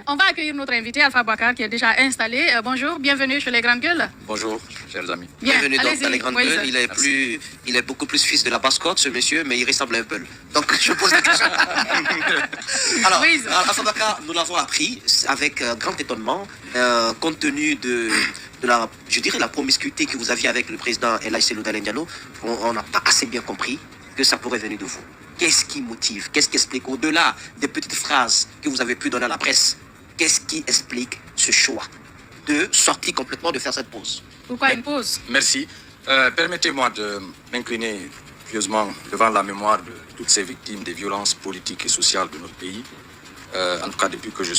on va accueillir notre invité, Alpha Boubacar, qui est déjà installé. Bonjour, bienvenue chez les Grandes Gueules. Bonjour, chers amis. Bienvenue donc dans les Grandes Gueules. Il est beaucoup plus fils de la Basse-Côte, ce monsieur, mais il ressemble un peu. Donc, je pose la question. Alors, Alpha Boubacar, nous l'avons appris avec grand étonnement, compte tenu de la promiscuité que vous aviez avec le président El Selouk Dalein Diallo. On n'a pas assez bien compris que ça pourrait venir de vous. Qu'est-ce qui motive? Qu'est-ce qui explique, au-delà des petites phrases que vous avez pu donner à la presse, qu'est-ce qui explique ce choix de sortir complètement, de faire cette pause? Pourquoi une pause? Merci. Permettez-moi de m'incliner pieusement devant la mémoire de toutes ces victimes des violences politiques et sociales de notre pays. En tout cas, depuis que je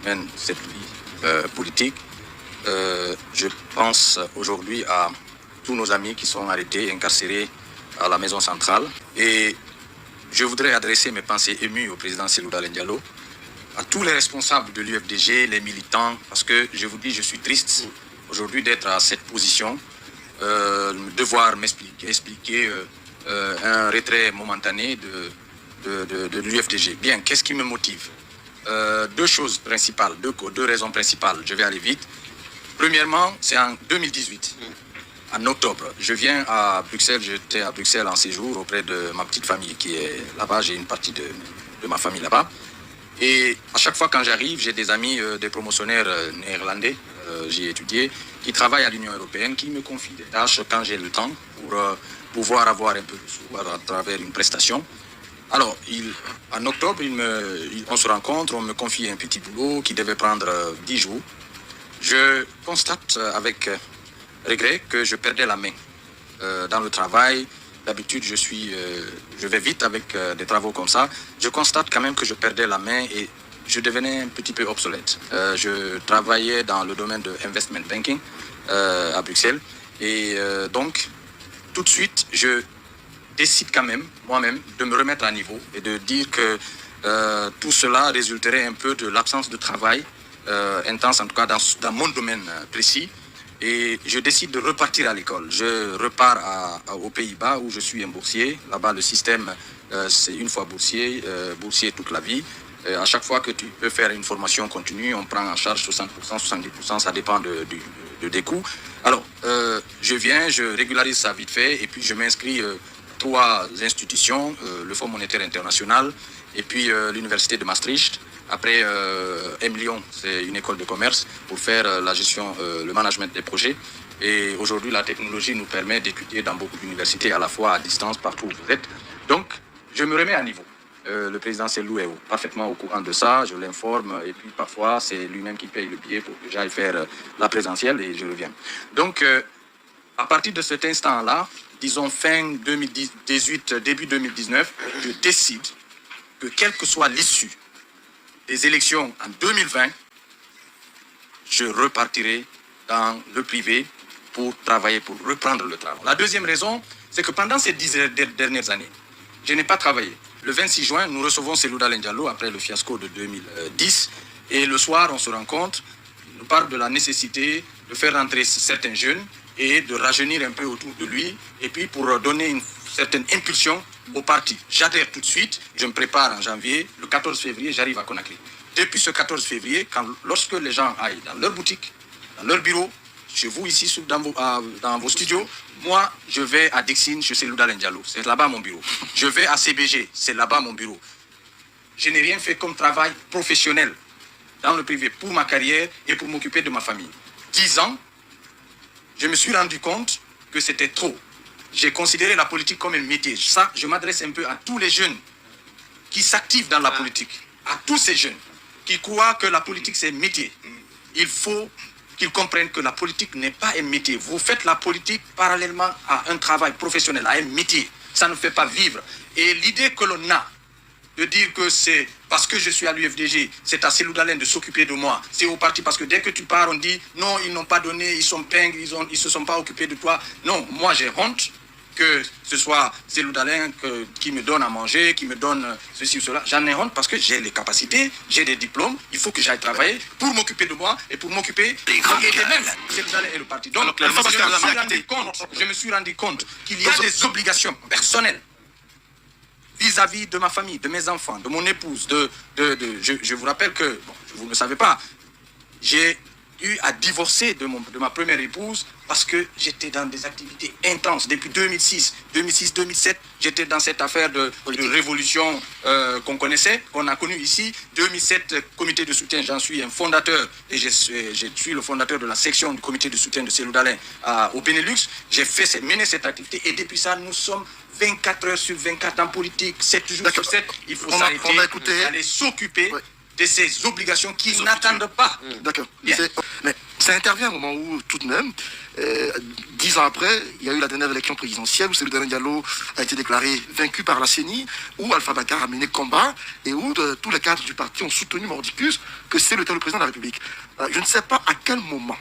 mène cette vie politique, je pense aujourd'hui à tous nos amis qui sont arrêtés, incarcérés à la maison centrale. Et je voudrais adresser mes pensées émues au président Selouk Dalein Diallo, à tous les responsables de l'UFDG, les militants, parce que je vous dis, je suis triste aujourd'hui d'être à cette position, devoir expliquer un retrait momentané de l'UFDG. Bien, qu'est-ce qui me motive? Deux choses principales, deux raisons principales, je vais aller vite. Premièrement, c'est en 2018. En octobre, je viens à Bruxelles, j'étais à Bruxelles en séjour auprès de ma petite famille qui est là-bas, j'ai une partie de ma famille là-bas. Et à chaque fois quand j'arrive, j'ai des amis, des promotionnaires néerlandais, j'y ai étudié, qui travaillent à l'Union européenne, qui me confient des tâches quand j'ai le temps pour pouvoir avoir un peu de sous à travers une prestation. Alors, en octobre, on se rencontre, on me confie un petit boulot qui devait prendre 10 jours. Je constate avec regret que je perdais la main dans le travail. D'habitude, je vais vite avec des travaux comme ça. Je constate quand même que je perdais la main et je devenais un petit peu obsolète. Je travaillais dans le domaine de investment banking à Bruxelles. Et donc, tout de suite, je décide quand même, moi-même, de me remettre à niveau et de dire que tout cela résulterait un peu de l'absence de travail intense, en tout cas dans mon domaine précis. Et je décide de repartir à l'école. Je repars aux Pays-Bas où je suis un boursier. Là-bas, le système, c'est une fois boursier toute la vie. À chaque fois que tu peux faire une formation continue, on prend en charge 60%, 70%, ça dépend des coûts. Alors, je viens, je régularise ça vite fait et puis je m'inscris 3 institutions, le Fonds monétaire international et puis l'Université de Maastricht. Après, Lyon, c'est une école de commerce pour faire la gestion, le management des projets. Et aujourd'hui, la technologie nous permet d'étudier dans beaucoup d'universités, à la fois à distance, partout où vous êtes. Donc, je me remets à niveau. Le président Selouk est parfaitement au courant de ça, je l'informe. Et puis, parfois, c'est lui-même qui paye le billet pour que j'aille faire la présentielle et je reviens. Donc, à partir de cet instant-là, disons fin 2018, début 2019, je décide que quelle que soit l'issue des élections en 2020, je repartirai dans le privé pour travailler, pour reprendre le travail. La deuxième raison, c'est que pendant ces 10 dernières années, je n'ai pas travaillé. Le 26 juin, nous recevons Selouk Dalein Diallo après le fiasco de 2010. Et le soir, on se rencontre, il nous parle de la nécessité de faire rentrer certains jeunes et de rajeunir un peu autour de lui, et puis pour donner une certaine impulsion au parti. J'adhère tout de suite, je me prépare en janvier, le 14 février, j'arrive à Conakry. Depuis ce 14 février, lorsque les gens aillent dans leur boutique, dans leur bureau, chez vous ici, dans vos studios, moi, je vais à Dixine, chez Selouk Dalein Diallo, c'est là-bas mon bureau. Je vais à CBG, c'est là-bas mon bureau. Je n'ai rien fait comme travail professionnel dans le privé pour ma carrière et pour m'occuper de ma famille. 10 ans, je me suis rendu compte que c'était trop. J'ai considéré la politique comme un métier. Ça, je m'adresse un peu à tous les jeunes qui s'activent dans la politique, à tous ces jeunes qui croient que la politique c'est un métier. Il faut qu'ils comprennent que la politique n'est pas un métier. Vous faites la politique parallèlement à un travail professionnel, à un métier. Ça ne fait pas vivre. Et l'idée que l'on a de dire que c'est parce que je suis à l'UFDG, c'est à Selouk Dalein de s'occuper de moi. C'est au parti parce que dès que tu pars, on dit non, ils n'ont pas donné, ils sont pingres, ils se sont pas occupés de toi. Non, moi j'ai honte que ce soit Selouk Dalein qui me donne à manger, qui me donne ceci ou cela. J'en ai honte parce que j'ai les capacités, j'ai des diplômes, il faut que j'aille travailler pour m'occuper de moi et pour m'occuper des même Selouk Dalein et le parti. Donc, je me suis rendu compte qu'il y a des obligations personnelles vis-à-vis de ma famille, de mes enfants, de mon épouse. Je vous rappelle que, bon, vous ne le savez pas, j'ai eu à divorcer de ma première épouse parce que j'étais dans des activités intenses. Depuis 2006-2007, j'étais dans cette affaire de révolution qu'on connaissait, qu'on a connue ici. 2007, comité de soutien, j'en suis un fondateur et je suis le fondateur de la section du comité de soutien de Cellou Dalein au Benelux. J'ai mené cette activité et depuis ça, nous sommes 24 heures sur 24 en politique, 7 jours sur 7. Il faut s'arrêter, aller s'occuper de ces obligations qui n'attendent pas. D'accord. Mais ça intervient au moment où, tout de même, 10 ans après, il y a eu la dernière élection présidentielle où Cellou Dalein Diallo a été déclaré vaincu par la CENI, où Alpha Bakar a mené combat et où tous les cadres du parti ont soutenu mordicus que Cellou était le président de la République. Je ne sais pas à quel moment,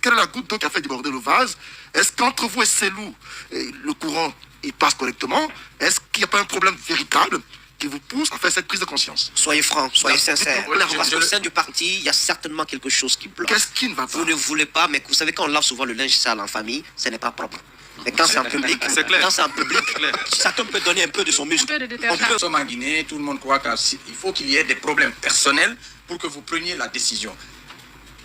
quelle est la goutte d'eau qui a fait déborder le vase. Est-ce qu'entre vous et Cellou, le courant il passe correctement? Est-ce qu'il n'y a pas un problème véritable qui vous pousse à faire cette prise de conscience? Soyez franc, soyez sincère. Parce qu'au sein du parti, il y a certainement quelque chose qui bloque. Qu'est-ce qui ne va pas? Vous ne voulez pas, mais vous savez, quand on lave souvent le linge sale en famille, ce n'est pas propre. Mais quand c'est en public, chacun peut donner un peu de son muscle. Nous sommes en Guinée, tout le monde croit qu'il faut qu'il y ait des problèmes personnels pour que vous preniez la décision.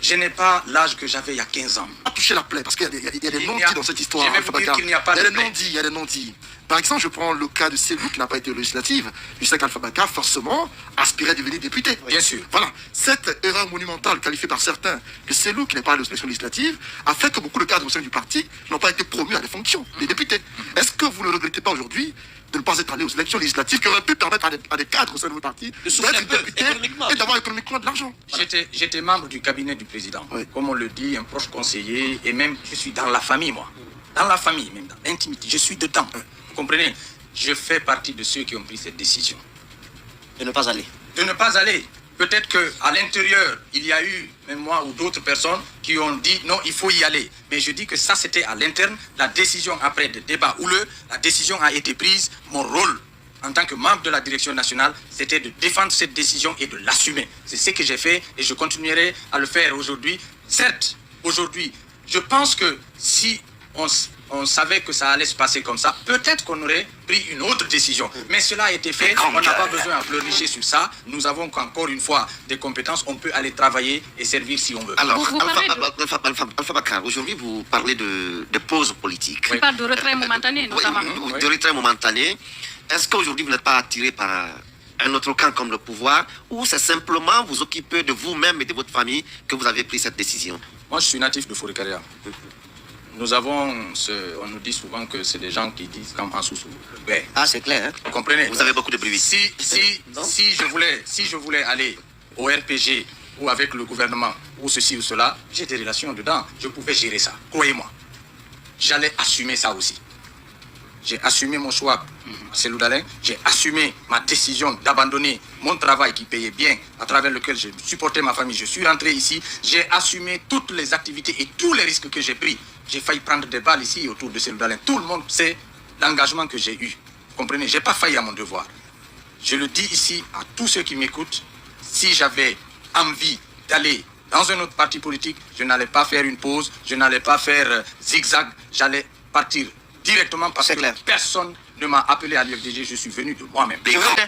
Je n'ai pas l'âge que j'avais il y a 15 ans. Pas toucher la plaie, parce qu'il y a des non-dits dans cette histoire. Je vais vous dire qu'il n'y a pas de plaie. Il y a des non-dits. Par exemple, je prends le cas de Cellou qui n'a pas été aux législatives. Je sais qu'Alpha Bakar, forcément, aspirait à devenir député. Bien sûr. Voilà. Cette erreur monumentale qualifiée par certains de Cellou qui n'est pas allé aux élections législatives a fait que beaucoup de cadres au sein du parti n'ont pas été promus à des fonctions, des députés. Est-ce que vous ne regrettez pas aujourd'hui de ne pas être allé aux élections législatives qui auraient pu permettre à des cadres au sein de votre parti d'être députés et d'avoir économiquement de l'argent? J'étais membre du cabinet du président. Oui. Comme on le dit, un proche conseiller, et même je suis dans la famille, moi. Dans la famille, même dans l'intimité. Je suis dedans. Vous comprenez? Je fais partie de ceux qui ont pris cette décision. De ne pas aller. De ne pas aller. Peut-être qu'à l'intérieur, il y a eu, même moi ou d'autres personnes, qui ont dit non, il faut y aller. Mais je dis que ça, c'était à l'interne. La décision, après des débats houleux, la décision a été prise. Mon rôle, en tant que membre de la direction nationale, c'était de défendre cette décision et de l'assumer. C'est ce que j'ai fait et je continuerai à le faire aujourd'hui. Certes, aujourd'hui, je pense que si on savait que ça allait se passer comme ça, peut-être qu'on aurait pris une autre décision. Mais cela a été fait, on n'a pas besoin de pleurnicher sur ça. Nous avons encore une fois des compétences, on peut aller travailler et servir si on veut. Alors, Alpha Bakar, aujourd'hui vous parlez de pause politique. On parle de retrait momentané, notamment. Oui, de retrait momentané. Est-ce qu'aujourd'hui vous n'êtes pas attiré par un autre camp comme le pouvoir, ou c'est simplement vous occuper de vous-même et de votre famille que vous avez pris cette décision? Moi je suis natif de Fourikaria. Nous avons, on nous dit souvent que c'est des gens qui disent comme en sous-sous. Ah, c'est clair, hein? Vous comprenez? Vous avez beaucoup de privilèges. Si je voulais aller au RPG ou avec le gouvernement ou ceci ou cela, j'ai des relations dedans. Je pouvais gérer ça. Croyez-moi. J'allais assumer ça aussi. J'ai assumé mon choix à Cellou Dalein. J'ai assumé ma décision d'abandonner mon travail qui payait bien, à travers lequel je supportais ma famille. Je suis rentré ici. J'ai assumé toutes les activités et tous les risques que j'ai pris. J'ai failli prendre des balles ici autour de Cellou Dalein. Tout le monde sait l'engagement que j'ai eu. Vous comprenez? Je n'ai pas failli à mon devoir. Je le dis ici à tous ceux qui m'écoutent. Si j'avais envie d'aller dans un autre parti politique, je n'allais pas faire une pause, je n'allais pas faire zigzag. J'allais partir directement parce que personne ne m'a appelé à l'UFDG, je suis venu de moi-même.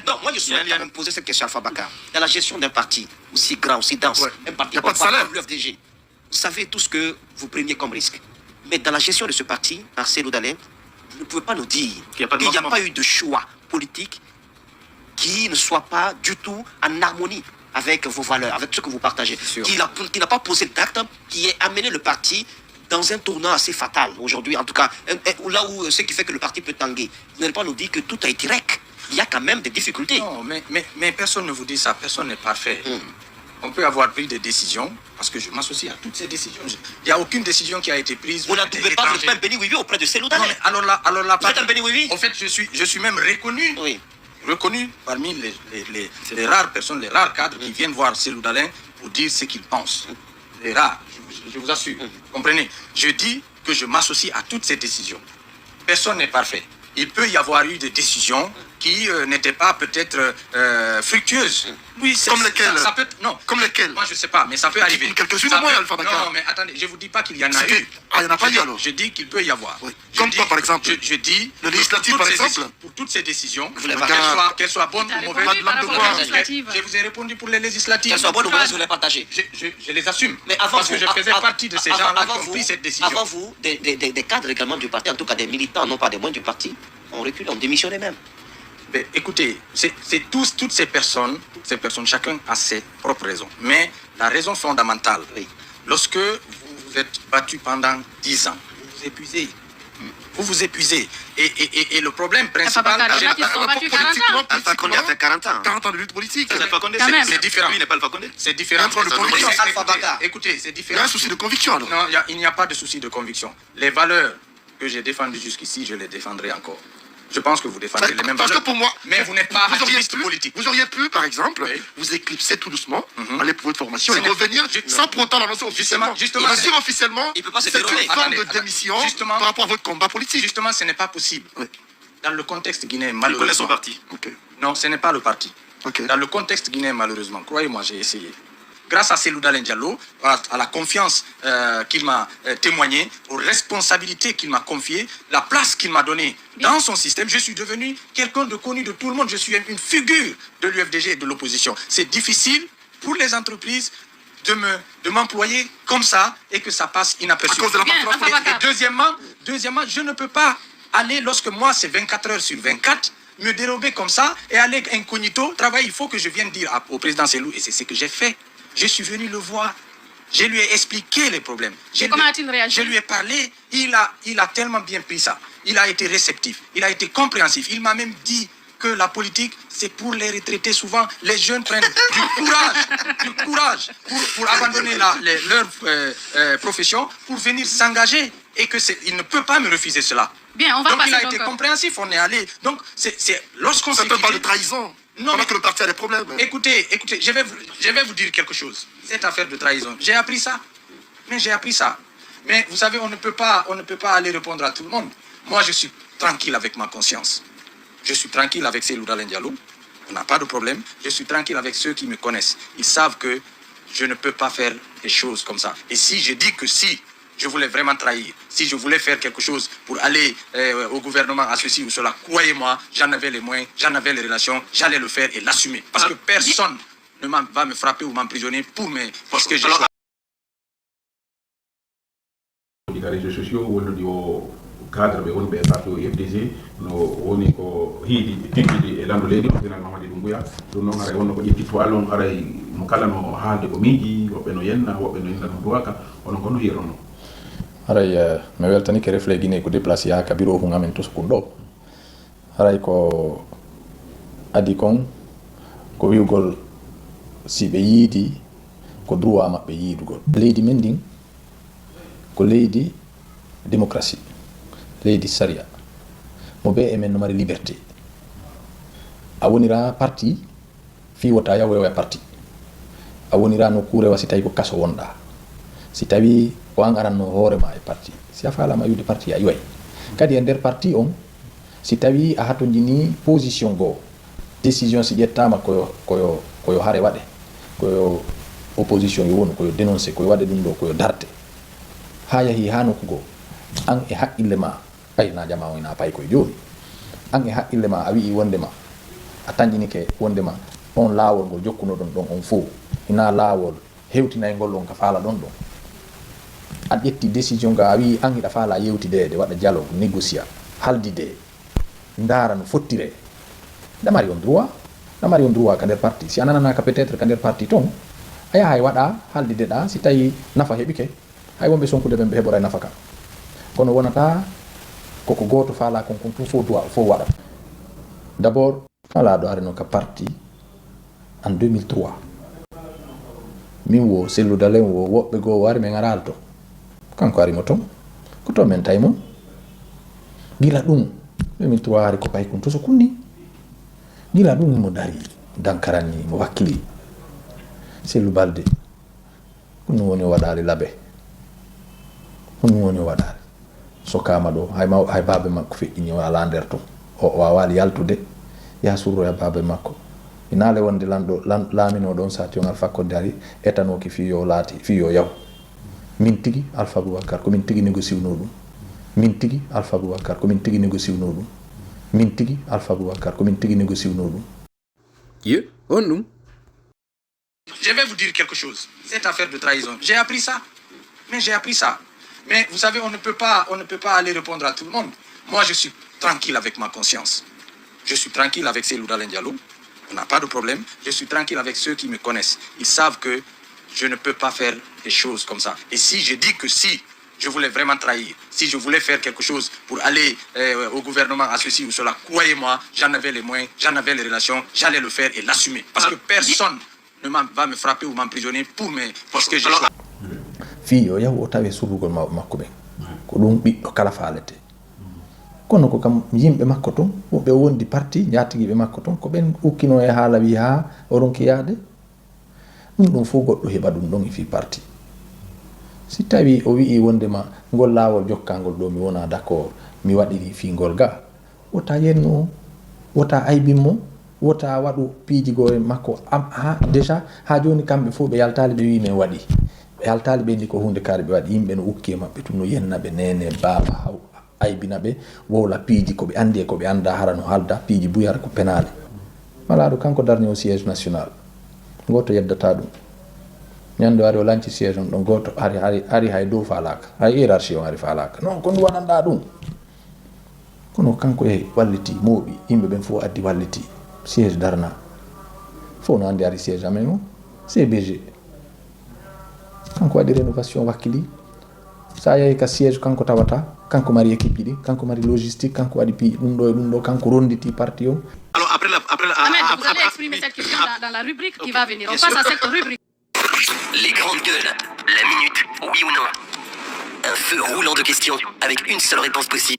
Non, moi je souhaite quand même poser cette question à Alpha Bakar. Dans la gestion d'un parti aussi grand, aussi dense, un parti comme l'UFDG, vous savez tout ce que vous preniez comme risque. Mais dans la gestion de ce parti, par Cellou Dalein, vous ne pouvez pas nous dire qu'il n'y a pas eu de choix politique qui ne soit pas du tout en harmonie avec vos valeurs, avec ce que vous partagez. Qui n'a pas posé d'acte qui ait amené le parti dans un tournant assez fatal aujourd'hui, en tout cas, là où ce qui fait que le parti peut tanguer. Vous n'allez pas nous dire que tout a été rec. Il y a quand même des difficultés. Non, mais personne ne vous dit ça, personne n'est parfait. On peut avoir pris des décisions, parce que je m'associe à toutes ces décisions. Il n'y a aucune décision qui a été prise. Vous n'avez pas un béni oui auprès de Cellou Dalein. Alors là, vous êtes un béni oui. En fait, je suis même reconnu. Oui. Reconnu parmi les rares personnes, les rares cadres qui viennent voir Cellou Dalein pour dire ce qu'ils pensent. Les rares, je vous assure. Comprenez? Je dis que je m'associe à toutes ces décisions. Personne n'est parfait. Il peut y avoir eu des décisions qui n'étaient pas peut-être fructueuses. Oui, comme lesquelles ça peut, non. Comme lesquelles? Moi, je ne sais pas, mais ça peut arriver. Quelques-unes au moins, Alpha Bakar. Non, mais attendez, je ne vous dis pas qu'il y en a eu. Ah, il n'y en a pas eu alors? Je dis qu'il peut y avoir. Oui. Comme quoi, par exemple? Je dis... Le législatif, par exemple? Pour toutes ces décisions, qu'elles soient bonnes ou mauvaises. Je vous ai répondu pour les législatives. Qu'elles soient bonnes ou mauvaises, vous les partagez. Je les assume. Mais avant parce que je faisais partie de ces gens-là qui ont pris cette décision. Avant vous, des cadres également du parti, en tout cas des militants, non pas des moines du parti, ont reculé, ont démissionné même. Mais écoutez, toutes ces personnes, chacun a ses propres raisons. Mais la raison fondamentale, lorsque vous vous êtes battu pendant 10 ans, vous vous épuisez. Vous vous épuisez. Et le problème principal... Politiquement, Alpha Condé a fait 40 ans. 40 ans de lutte politique. C'est différent. Lui n'est pas Alpha Condé. C'est différent. Écoutez, c'est différent. Il y a un souci de conviction alors. Non, il n'y a pas de souci de conviction. Les valeurs que j'ai défendues jusqu'ici, je les défendrai encore. Je pense que vous défendez les mêmes valeurs. Parce que pour moi, mais vous n'êtes pas activiste politique. Vous auriez pu, par exemple, vous éclipser tout doucement, aller pour votre formation et revenir sans pour autant l'annoncer officiellement. Justement, dire officiellement, c'est une forme de démission par rapport à votre combat politique. Justement, ce n'est pas possible. Dans le contexte guinéen, malheureusement. Il connaît son parti. Non, ce n'est pas le parti. Dans le contexte guinéen, malheureusement, croyez-moi, j'ai essayé. Grâce à Cellou Dalein Diallo, à la confiance qu'il m'a témoignée, aux responsabilités qu'il m'a confiées, la place qu'il m'a donnée dans son système, je suis devenu quelqu'un de connu de tout le monde. Je suis une figure de l'UFDG et de l'opposition. C'est difficile pour les entreprises de m'employer comme ça et que ça passe inaperçu. Et deuxièmement, je ne peux pas aller, lorsque moi c'est 24 heures sur 24, me dérober comme ça et aller incognito, travailler. Il faut que je vienne dire au président Cellou, et c'est ce que j'ai fait. Je suis venu le voir, je lui ai expliqué les problèmes. Comment a-t-il réagi? Je lui ai parlé, il a tellement bien pris ça. Il a été réceptif, il a été compréhensif. Il m'a même dit que la politique, c'est pour les retraités. Souvent, les jeunes prennent du courage pour abandonner leur profession, pour venir s'engager et qu'il ne peut pas me refuser cela. Bien, on va passer il a été compréhensif, on est allé. Donc, lorsqu'on s'est pas de trahison. Non, mais que le parti a des problèmes. Écoutez, je vais vous dire quelque chose. Cette affaire de trahison, j'ai appris ça. Mais vous savez, on ne peut pas aller répondre à tout le monde. Moi, je suis tranquille avec ma conscience. Je suis tranquille avec Cellou Dalein Diallo. On n'a pas de problème. Je suis tranquille avec ceux qui me connaissent. Ils savent que je ne peux pas faire des choses comme ça. Et si je dis que si je voulais vraiment trahir, si je voulais faire quelque chose pour aller au gouvernement à ceci ou cela, croyez-moi, j'en avais les moyens, j'en avais les relations, j'allais le faire et l'assumer. Parce que personne ne va me frapper ou m'emprisonner parce que je suis... Les réseaux sociaux, cadre ɓe woni ɓe parti o FDG no woni ko hiidi tigguide e landu leydi o général Mamadou Doumbouya ɗum noon aray wonno ko ƴettitto alon aray mo kala no haalde ko miiji woɓɓe no yenna woɓɓe no yinda no duwaka onon ko no hiironno aray mi weltani ke refle guiné ko déplacé ha ka bureau fu ngamen to sukun ɗo aray ko adi kon ko wiwgol si ɓe yiidi ko droit maɓɓe yiidugol leydi men ndin ko leydi démocratie leydi saria mo be emen no mari liberté a wonira parti fi wota yawoya parti a wonira no kurewa si tawi ko kaso wonɗa si tawi ko an aranno hoorema e parti si a falama yude parti a yiway kadi e nder parti on si tawi a hatojini position goo décision si ƴettama koyo haare waɗe koyo opposition yo wonu koyo dénoncé koyo waɗe ɗum ɗo koyo darde ha yahi ha nokkugo an e haqqille ma na jama o ina pay koye joni an e haqqille ma a wi'i wondema a tañƴinike wondema on laawol ngol jokkunoɗon ɗon on fof ina laawol hewtinayngol on ka faala ɗon ɗon a ƴetti décision ga a wi an hiɗa faala yewtidede waɗa dialogue négocia haldide ndaara no fottire ɗamari on droit ka nder parti si a nananaka peut être ka nder parti toon a yaha waɗa haldide ɗa si tawi nafa heɓike hay wonɓe sonkude ɓen ɓe heɓora nafa ka kono wonata koko goto faala kon tout fo waɗa d'abord falaɗo areno ka parti en 2003 min wo Cellou Dalein wo woɓɓe goo wari men ara alto kanko arimo toon ko to men tawi mon gila ɗum 2003 ari ko pay kon to so kunni gila ɗum mo dari dankarani mo wakkili Cellou Balde ko ɗum woni o waɗali laabe ko ɗum woni o waɗali so kama ɗo hay babe makko feƴƴini o ala nder to o wawali yaltude ya surro ya baba makko inaale wonde laamino ɗon sati on Alpha Condé ari etanoki fiyo laati fiyo yaw min tigi Alpha Boubacar ko min tigi négociwno ɗum min tigi Alpha Boubacar ko min tigi négociwno ɗum min tigi Alpha Boubacar ko min tigi négociwno ɗum on ɗum. Je vais vous dire quelque chose. Cette affaire de trahison, j'ai appris ça. Mais j'ai appris ça. Mais vous savez, on ne peut pas aller répondre à tout le monde. Moi, je suis tranquille avec ma conscience. Je suis tranquille avec Cellou Dalein Diallo. On n'a pas de problème. Je suis tranquille avec ceux qui me connaissent. Ils savent que je ne peux pas faire des choses comme ça. Et si je dis que si je voulais vraiment trahir, si je voulais faire quelque chose pour aller au gouvernement à ceci ou cela, croyez-moi, j'en avais les moyens, j'en avais les relations, j'allais le faire et l'assumer. Parce que personne ne va me frapper ou m'emprisonner parce que j'ai choisi. Fiyo yaw o tawe surrugol makko ɓen ko ɗum ɓiɗɗo kala faalete kono ko kam yimɓe makko ton ɓe wondi parti jatigiɓe makko ton ko ɓen ukkino e haala wi ha oronki yaade ɗum fof goɗɗo heɓa ɗum ɗon e fi parti si tawi o wi'i wondema ngol laawol jokkangol ɗo mi wona d'accord mi waɗiri fingol ga wota yenno wota aybinmo wota waɗu piijigo e makko déjà ha joni kamɓe fof ɓe yaltali ɓe wi min waɗi ɓe yaltali ɓe ndi ko hunde kaari ɓe waɗi yimɓe no ukki e maɓɓe tum no yenna ɓe nene baaba haw aybina ɓe wowla piiji ko ɓe andi e ko ɓe anda hara no halda piiji buyara ko penale malaɗo kanko darni o siége national goto yeddata ɗum ñande wari o lanci siége on ɗon goto ari hay dow falaka hay hiérarchie on ari falaka non ko ɗum waɗanɗa ɗum kono kanko e walliti mooɓi yimɓe ɓen fof addi walliti siége darna fof no andi ari siége amen o CBG kanko waɗi rénovation wakkili sa yahi ka siége kanko tawata kanko mari équipe ɗi kanko mari logistique kanko waɗi pi ɗum ɗo e ɗum ɗo kanko ronditi parti o. Alors après vous allez exprimer cette question dans la rubrique qui va venir. On passe à cette rubrique. Les grandes gueules, la minute, oui ou non. Un feu roulant de questions avec une seule réponse possible.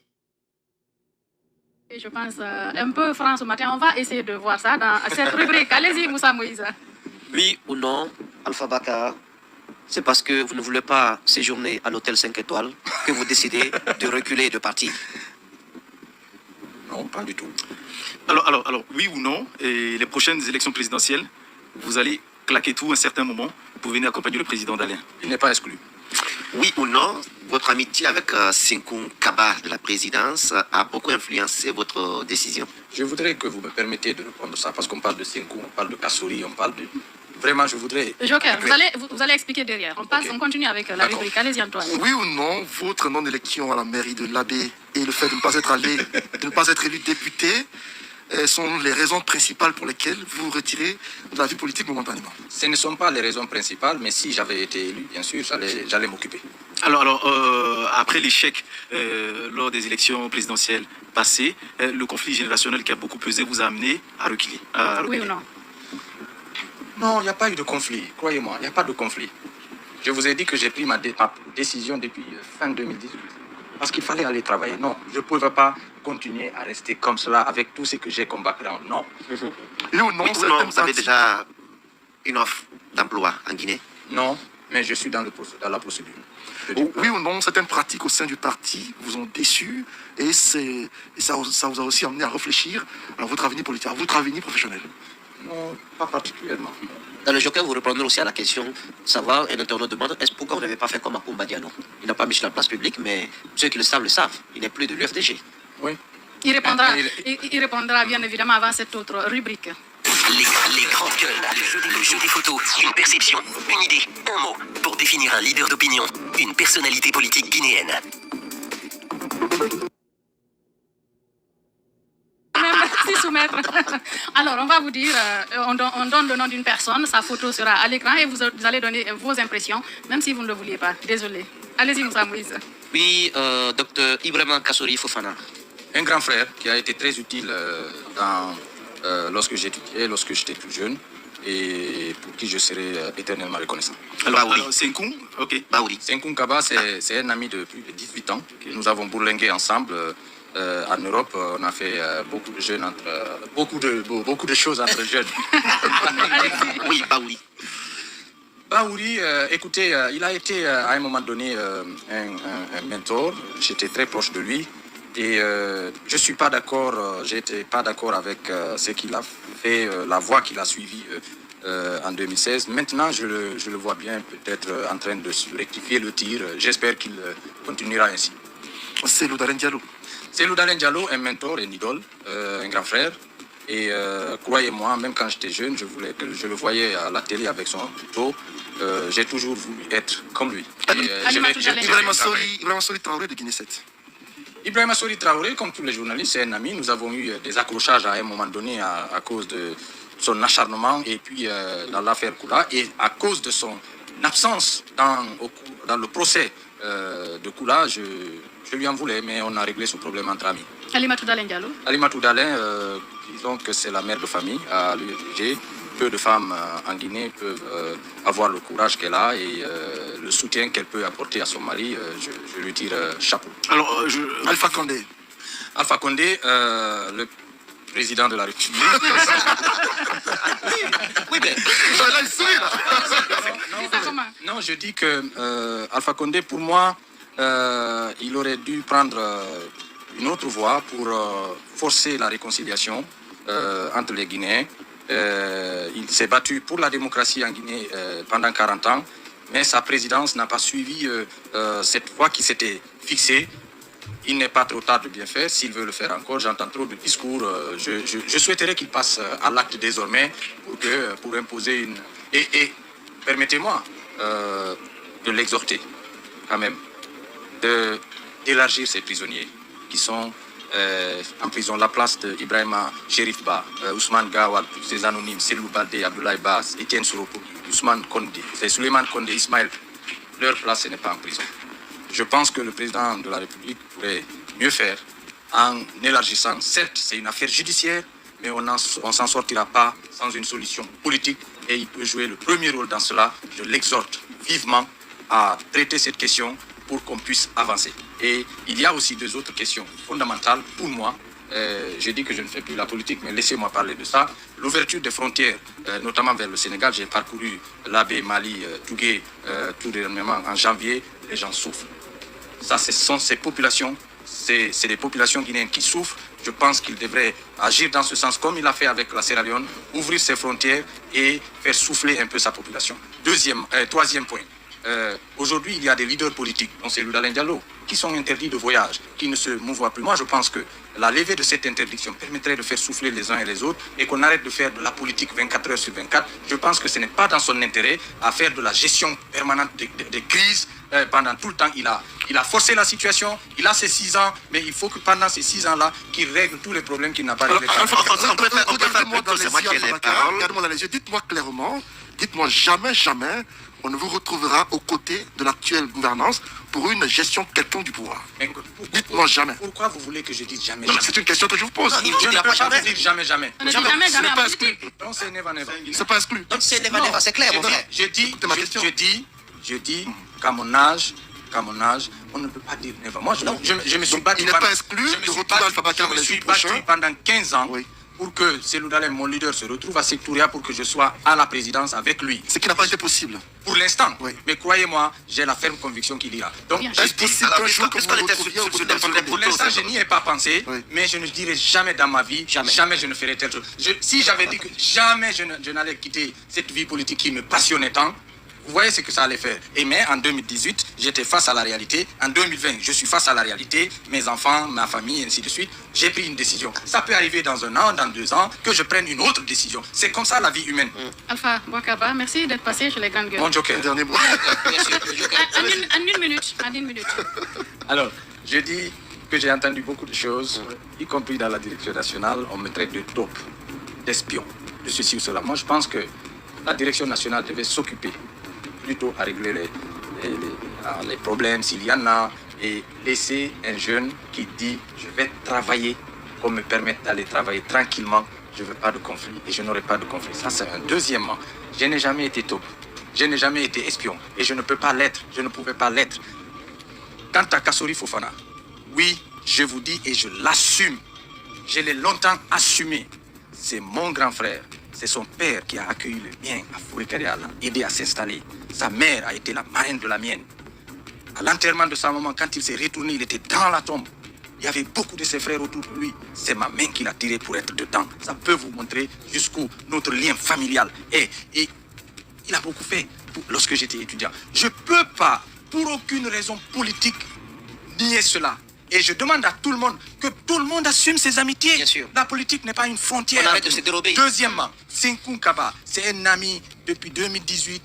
Et je pense un peu franc ce matin, on va essayer de voir ça dans cette rubrique. Allez-y Moussa Moïse. Oui ou non, Alpha Bakar, c'est parce que vous ne voulez pas séjourner à l'hôtel 5 étoiles que vous décidez de reculer de parti? Non, pas du tout. Alors, oui ou non, et les prochaines élections présidentielles, vous allez claquer tout à un certain moment pour venir accompagner le président Dalein? Il n'est pas exclu. Oui ou non, votre amitié avec Senkoum Kaba de la présidence a beaucoup influencé votre décision? Je voudrais que vous me permettiez de répondre ça, parce qu'on parle de Senkoum, on parle de Kassouri, on parle de... Vraiment, je voudrais... Joker, vous allez expliquer derrière. On continue avec la rubrique. Allez-y, Antoine. Oui ou non, votre non-élection à la mairie de l'Abbé et le fait de ne pas être élu député sont les raisons principales pour lesquelles vous retirez de la vie politique momentanément? Ce ne sont pas les raisons principales, mais si j'avais été élu, bien sûr, j'allais m'occuper. Alors, après l'échec lors des élections présidentielles passées, le conflit générationnel qui a beaucoup pesé vous a amené à reculer. Oui ou non? Non, il n'y a pas eu de conflit, croyez-moi, il n'y a pas de conflit. Je vous ai dit que j'ai pris ma décision depuis fin 2018. Parce qu'il fallait aller travailler. Non, je ne pouvais pas continuer à rester comme cela avec tout ce que j'ai comme background. Non. Oui ou non, vous avez déjà une offre d'emploi en Guinée? Non, mais je suis dans la procédure. Oui ou non, certaines pratiques au sein du parti vous ont déçu et ça vous a aussi amené à réfléchir à votre avenir politique, à votre avenir professionnel? Non, pas particulièrement. Dans le Joker, vous répondrez aussi à la question, savoir, un internaute demande, est-ce pourquoi vous n'avez pas fait comme Akoumba Diallo? Il n'a pas mis sur la place publique, mais ceux qui le savent le savent. Il n'est plus de l'UFDG. Oui. Il répondra bien évidemment avant cette autre rubrique. Les grandes gueules, le jeu des photos, une perception, une idée, un mot, pour définir un leader d'opinion, une personnalité politique guinéenne. Merci soumettre. Alors, on va vous dire, on donne le nom d'une personne, sa photo sera à l'écran et vous allez donner vos impressions, même si vous ne le vouliez pas. Désolé. Allez-y, Moussa Moïse. Oui, docteur Ibrahima Kassouri Fofana. Un grand frère qui a été très utile lorsque j'étudiais, lorsque j'étais tout jeune, et pour qui je serai éternellement reconnaissant. Alors Senkoum, ok. Baouri. Senkoum Kaba, c'est un ami de plus de 18 ans. Nous avons bourlingué ensemble. En Europe, on a fait beaucoup de choses entre jeunes. Oui, Baouri. Baouri, écoutez, il a été à un moment donné un mentor. J'étais très proche de lui. Et je suis pas d'accord, j'étais pas d'accord avec ce qu'il a fait, la voie qu'il a suivie en 2016. Maintenant, je le vois bien peut-être en train de rectifier le tir. J'espère qu'il continuera ainsi. C'est Loudalen Diallo. C'est Loudalen Diallo, un mentor, un idole, un grand frère. Et croyez-moi, même quand j'étais jeune, je le voyais à la télé avec son couteau. J'ai toujours voulu être comme lui. Ibrahima Sori Traoré de Guinée 7. Ibrahima Sori Traoré, comme tous les journalistes, c'est un ami. Nous avons eu des accrochages à un moment donné à cause de son acharnement et puis dans l'affaire Koula. Et à cause de son absence dans le procès de Koula, je lui en voulais, mais on a réglé ce problème entre amis. Alimatou Dalen Diallo. Alimatou Dalen, disons que c'est la mère de famille à l'UFG. Peu de femmes en Guinée peuvent avoir le courage qu'elle a et le soutien qu'elle peut apporter à son mari. Je lui tire chapeau. Alors, Alpha Condé. Alpha Condé, le président de la République. Oui, mais... Non, je dis que Alpha Condé, pour moi, il aurait dû prendre une autre voie pour forcer la réconciliation entre les Guinéens. Il s'est battu pour la démocratie en Guinée pendant 40 ans, mais sa présidence n'a pas suivi cette voie qui s'était fixée. Il n'est pas trop tard de bien faire. S'il veut le faire encore, j'entends trop de discours. Je souhaiterais qu'il passe à l'acte désormais pour imposer une... Et permettez-moi de l'exhorter quand même, d'élargir ces prisonniers qui sont en prison. La place d'Ibrahima Cherif Ba, Ousmane Gawal, tous ces anonymes, Selou Baldé, Abdoulaye Bass, Etienne Soropo, Ousmane Kondé, c'est Souleymane Kondé, Ismaël. Leur place, ce n'est pas en prison. Je pense que le président de la République pourrait mieux faire en élargissant. Certes, c'est une affaire judiciaire, mais on ne s'en sortira pas sans une solution politique et il peut jouer le premier rôle dans cela. Je l'exhorte vivement à traiter cette question pour qu'on puisse avancer. Et il y a aussi deux autres questions fondamentales pour moi. J'ai dit que je ne fais plus la politique, mais laissez-moi parler de ça. L'ouverture des frontières, notamment vers le Sénégal. J'ai parcouru l'Abbé, Mali, Tougué, tout dernièrement en janvier. Les gens souffrent. Ça, ce sont ces populations, c'est des populations guinéennes qui souffrent. Je pense qu'il devrait agir dans ce sens, comme il a fait avec la Sierra Leone, ouvrir ses frontières et faire souffler un peu sa population. Troisième point. Aujourd'hui, il y a des leaders politiques, dont c'est Loudalen Diallo, qui sont interdits de voyage, qui ne se mouvoient plus. Moi, je pense que la levée de cette interdiction permettrait de faire souffler les uns et les autres et qu'on arrête de faire de la politique 24 heures sur 24. Je pense que ce n'est pas dans son intérêt à faire de la gestion permanente des crises. Pendant tout le temps, il a forcé la situation, il a ses 6 ans, mais il faut que pendant ces 6 ans-là, qu'il règle tous les problèmes qu'il n'a pas réglés. Dites-moi clairement, dites-moi jamais, on ne vous retrouvera aux côtés de l'actuelle gouvernance pour une gestion quelconque du pouvoir. Dites-moi jamais. Pourquoi vous voulez que je dise jamais? C'est une question que je vous pose. Je ne peux pas dire jamais. On ne dit jamais en politique. Non, c'est never. C'est pas exclu. Donc c'est never, c'est clair, mon frère. Je dis qu'à mon âge, on ne peut pas dire never. Moi, je me suis battu. Il n'est pas exclu de retrouver Alpha Bakar Je me suis battu pendant 15 ans. Oui. Pour que Selou Dalen, mon leader, se retrouve à Sectouria pour que je sois à la présidence avec lui. Ce qui n'a pas été possible. Pour l'instant. Oui. Mais croyez-moi, j'ai la ferme conviction qu'il ira. Donc, est-ce possible qu'un jour que vous vous retrouviez au côté de Pour l'instant, je n'y ai pas pensé, mais je ne dirai jamais dans ma vie, jamais je ne ferai telle chose. Si j'avais dit que jamais je n'allais quitter cette vie politique qui me passionnait tant, vous voyez ce que ça allait faire. Mais en 2018, j'étais face à la réalité. En 2020, je suis face à la réalité. Mes enfants, ma famille, ainsi de suite. J'ai pris une décision. Ça peut arriver dans 1 an, dans 2 ans, que je prenne une autre décision. C'est comme ça la vie humaine. Alpha Bouakaba, merci d'être passé chez les grandes gueules. Mon joker. Dernier mot. En une minute. Alors, je dis que j'ai entendu beaucoup de choses, y compris dans la direction nationale. On me traite de taupe, d'espion, de ceci ou cela. Moi, je pense que la direction nationale devait s'occuper plutôt à régler les problèmes s'il y en a et laisser un jeune qui dit je vais travailler qu'on me permette d'aller travailler tranquillement, je ne veux pas de conflit et je n'aurai pas de conflit. Ça c'est un. Deuxièmement, je n'ai jamais été taupe, je n'ai jamais été espion et je ne peux pas l'être, je ne pouvais pas l'être. Quant à Kassori Fofana, oui, je vous dis et je l'assume, je l'ai longtemps assumé, c'est mon grand frère. C'est son père qui a accueilli le mien à Fouré-Kéré, l'a aidé à s'installer. Sa mère a été la marraine de la mienne. À l'enterrement de sa maman, quand il s'est retourné, il était dans la tombe. Il Il y avait beaucoup de ses frères autour de lui. C'est ma main qui l'a tiré pour être dedans. Ça peut vous montrer jusqu'où notre lien familial est. Et il a beaucoup fait lorsque j'étais étudiant. Je ne peux pas, pour aucune raison politique, nier cela. Et je demande à tout le monde que tout le monde assume ses amitiés. Bien sûr. La politique n'est pas une frontière. On arrête de se dérober. Deuxièmement, Senkou Kaba, c'est un ami depuis 2018,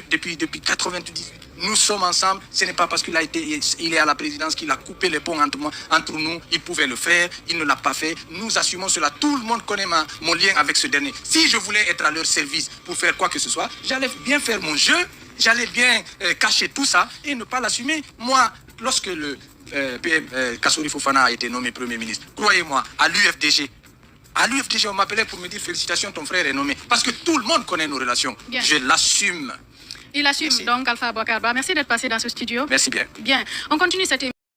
depuis 98. Nous sommes ensemble. Ce n'est pas parce qu'il est à la présidence qu'il a coupé les ponts entre nous. Il pouvait le faire, il ne l'a pas fait. Nous assumons cela. Tout le monde connaît mon lien avec ce dernier. Si je voulais être à leur service pour faire quoi que ce soit, j'allais bien faire mon jeu, j'allais bien cacher tout ça et ne pas l'assumer. Moi, lorsque le PM Kassouri Fofana a été nommé Premier ministre, croyez-moi, à l'UFDG, on m'appelait pour me dire félicitations, ton frère est nommé. Parce que tout le monde connaît nos relations. Bien. Je l'assume. Il assume. Merci. Donc, Alpha Boubacar Bah. Merci d'être passé dans ce studio. Merci bien. Bien. On continue cette émission.